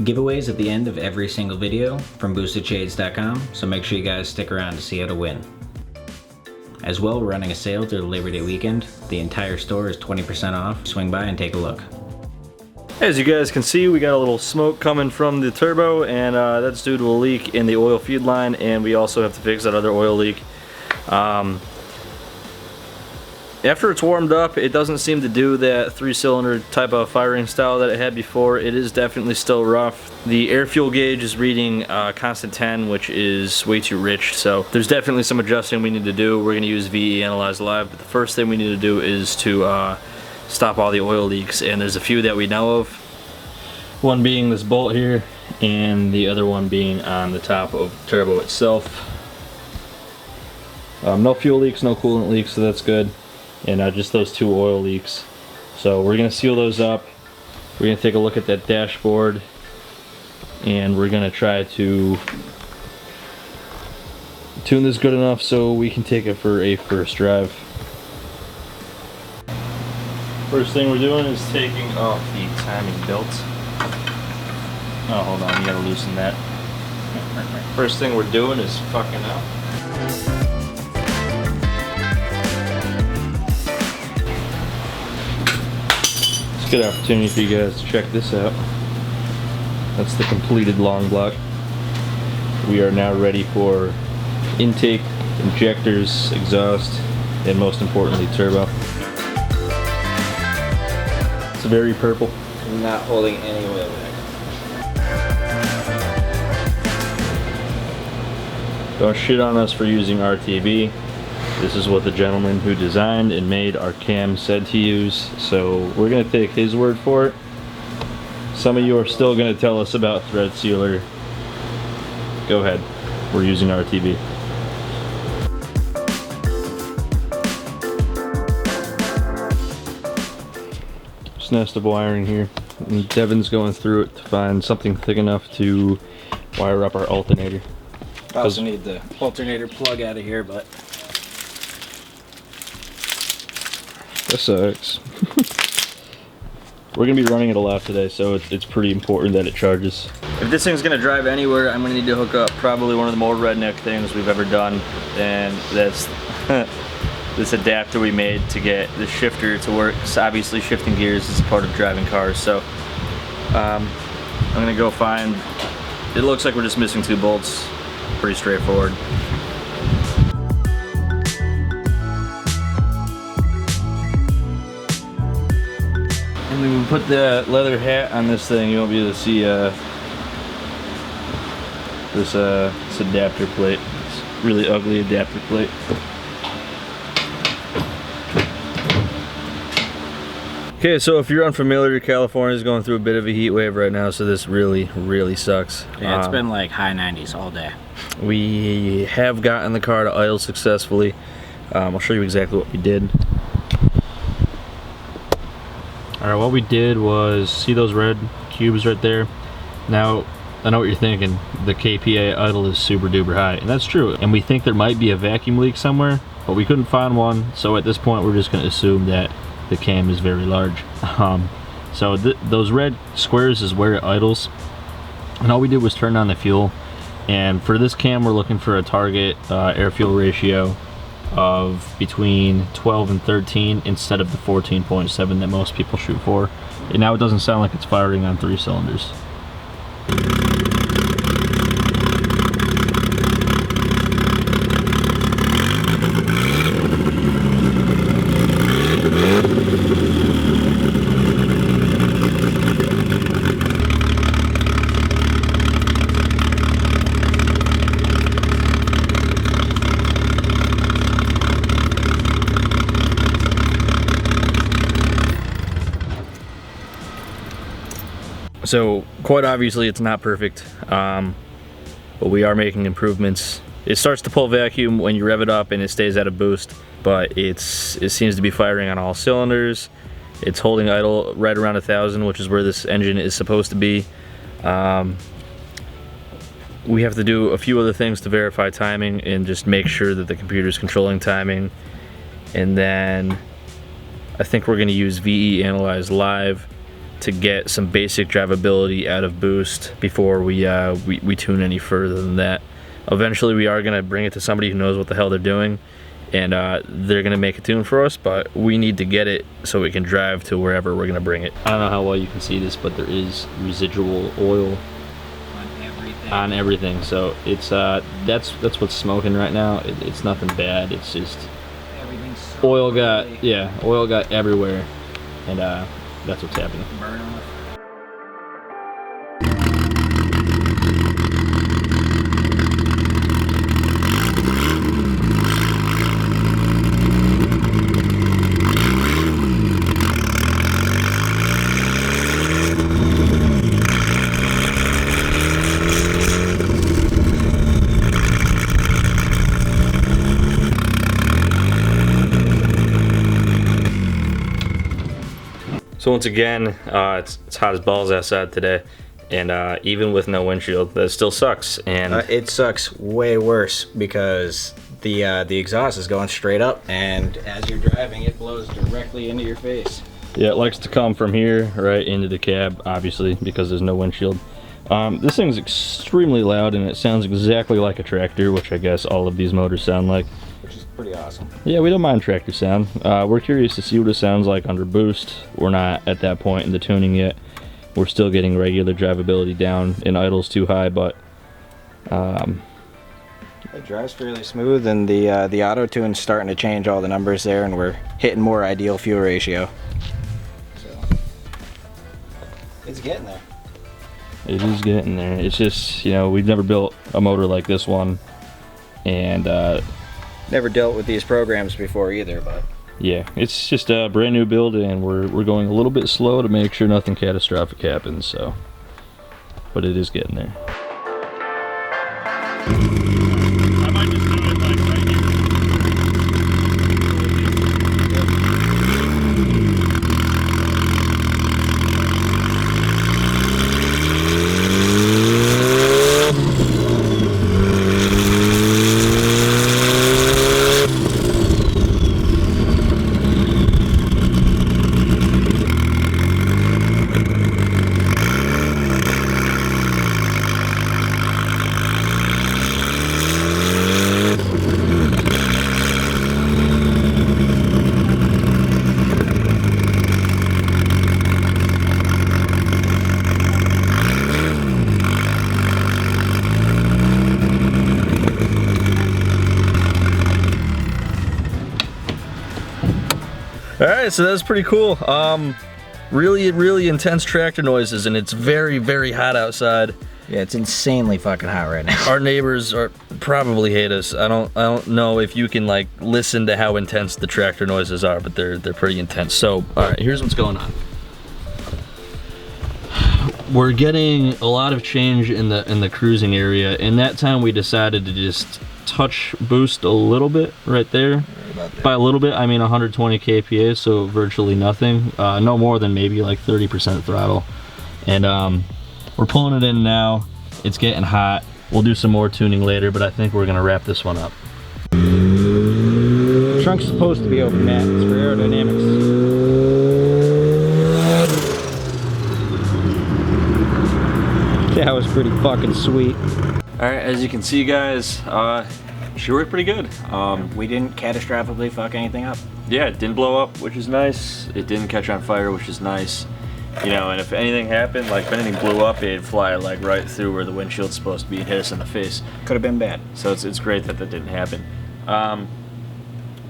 giveaways at the end of every single video from boostedshades.com, so make sure you guys stick around to see how to win. As well, we're running a sale through the Labor Day weekend. The entire store is 20% off. Swing by and take a look. As you guys can see, we got a little smoke coming from the turbo, and that's due to a leak in the oil feed line, and we also have to fix that other oil leak. After it's warmed up, it doesn't seem to do that 3-cylinder type of firing style that it had before. It is definitely still rough. The air fuel gauge is reading constant 10, which is way too rich, so there's definitely some adjusting we need to do. We're going to use VE Analyze Live, but the first thing we need to do is to stop all the oil leaks, and there's a few that we know of. One being this bolt here, and the other one being on the top of the turbo itself. No fuel leaks, no coolant leaks, so that's good. And just those 2 oil leaks. So we're going to seal those up. We're going to take a look at that dashboard, and we're going to try to tune this good enough so we can take it for a first drive. First thing we're doing is taking off the timing belt. Oh, hold on, you gotta loosen that. First thing we're doing is fucking out. Good opportunity for you guys to check this out. That's the completed long block. We are now ready for intake, injectors, exhaust, and most importantly turbo. It's very purple. I'm not holding any oil back. Don't shit on us for using RTB. This is what the gentleman who designed and made our cam said to use, so we're going to take his word for it. Some of you are still going to tell us about thread sealer. Go ahead, we're using RTB. Just nest of wiring here, and Devin's going through it to find something thick enough to wire up our alternator. I also need the alternator plug out of here, but that sucks. We're gonna be running it a lot today, so it's pretty important that it charges. If this thing's gonna drive anywhere, I'm gonna need to hook up probably one of the more redneck things we've ever done, and that's this adapter we made to get the shifter to work. So obviously shifting gears is part of driving cars, so I'm gonna go find, it looks like we're just missing 2 bolts. Pretty straightforward. And then we put the leather hat on this thing, you won't be able to see this adapter plate. It's a really ugly adapter plate. Okay, so if you're unfamiliar, California's going through a bit of a heat wave right now, so this really sucks. yeah, it's been like high 90s all day. We have gotten the car to idle successfully. I'll show you exactly what we did. Alright, what we did was, see those red cubes right there? Now, I know what you're thinking, the KPA idle is super duper high, and that's true. And we think there might be a vacuum leak somewhere, but we couldn't find one, so at this point we're just going to assume that the cam is very large. So those red squares is where it idles, and all we did was turn on the fuel. And for this cam, we're looking for a target air-fuel ratio of between 12 and 13 instead of the 14.7 that most people shoot for. And now it doesn't sound like it's firing on 3 cylinders. So quite obviously it's not perfect, but we are making improvements. It starts to pull vacuum when you rev it up and it stays at a boost, but it seems to be firing on all cylinders. It's holding idle right around 1,000, which is where this engine is supposed to be. We have to do a few other things to verify timing and just make sure that the computer is controlling timing. And then I think we're going to use VE Analyze Live to get some basic drivability out of Boost before we tune any further than that. Eventually we are gonna bring it to somebody who knows what the hell they're doing, and they're gonna make a tune for us, but we need to get it so we can drive to wherever we're gonna bring it. I don't know how well you can see this, but there is residual oil on everything, so it's that's what's smoking right now. It's nothing bad, it's just oil got oil got everywhere, and that's what's happening. Burn off. So once again, it's hot as balls outside today, and even with no windshield, that still sucks. And it sucks way worse because the exhaust is going straight up, and as you're driving, it blows directly into your face. yeah, it likes to come from here right into the cab, obviously, because there's no windshield. This thing's extremely loud, and it sounds exactly like a tractor, which I guess all of these motors sound like. Which is pretty awesome. Yeah, we don't mind tractor sound. We're curious to see what it sounds like under Boost. We're not at that point in the tuning yet. We're still getting regular drivability down, and idle's too high, but it drives fairly smooth, and the auto tune's starting to change all the numbers there, and we're hitting more ideal fuel ratio. So it's getting there. it is getting there. It's just, you know, we've never built a motor like this one, and never dealt with these programs before either, but yeah, it's just a brand new build, and we're going a little bit slow to make sure nothing catastrophic happens. So, but it is getting there. I might just do it like right here. Alright, so that's pretty cool. Really intense tractor noises, and it's very hot outside. yeah, it's insanely fucking hot right now. Our neighbors probably hate us. I don't know if you can like listen to how intense the tractor noises are, but they're pretty intense. So, alright, here's what's going on. We're getting a lot of change in the cruising area. In that time, we decided to just touch Boost a little bit right there. By a little bit, I mean 120 kPa, so virtually nothing. No more than maybe like 30% throttle. And we're pulling it in now. It's getting hot. We'll do some more tuning later, but I think we're gonna wrap this one up. The trunk's supposed to be open, Matt. It's for aerodynamics. That was pretty fucking sweet. Alright, as you can see, guys, she worked pretty good. We didn't catastrophically fuck anything up. Yeah, it didn't blow up, which is nice. It didn't catch on fire, which is nice. You know, and if anything happened, like if anything blew up, it'd fly like right through where the windshield's supposed to be and hit us in the face. Could have been bad. So it's great that that didn't happen.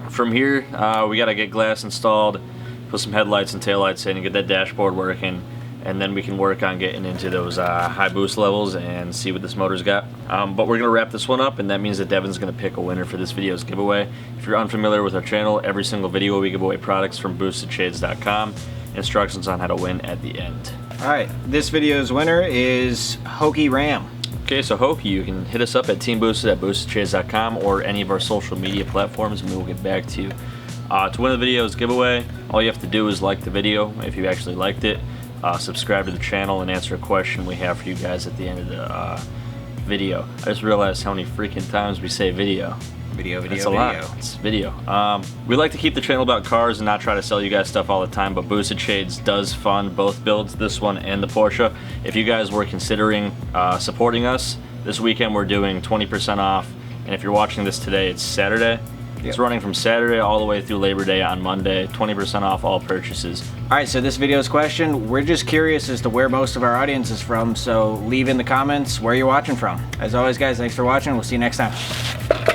From here, we gotta get glass installed, put some headlights and taillights in, and get that dashboard working. And then we can work on getting into those high boost levels and see what this motor's got. But we're gonna wrap this one up, and that means that Devin's gonna pick a winner for this video's giveaway. If you're unfamiliar with our channel, every single video we give away products from boostedshades.com. Instructions on how to win at the end. Alright, this video's winner is Hokey Ram. Okay, so Hokey, you can hit us up at Teamboosted at boostedshades.com or any of our social media platforms, and we will get back to you. To win the video's giveaway, all you have to do is like the video if you actually liked it. Subscribe to the channel and answer a question we have for you guys at the end of the video. I just realized how many freaking times we say video. It's a lot. It's video. We like to keep the channel about cars and not try to sell you guys stuff all the time, but Boosted Shades does fund both builds, this one and the Porsche. If you guys were considering supporting us, this weekend we're doing 20% off, and if you're watching this today, it's Saturday. Yep. It's running from Saturday all the way through Labor Day on Monday, 20% off all purchases. All right, so this video's question, we're just curious as to where most of our audience is from, so leave in the comments where you're watching from. As always, guys, thanks for watching. We'll see you next time.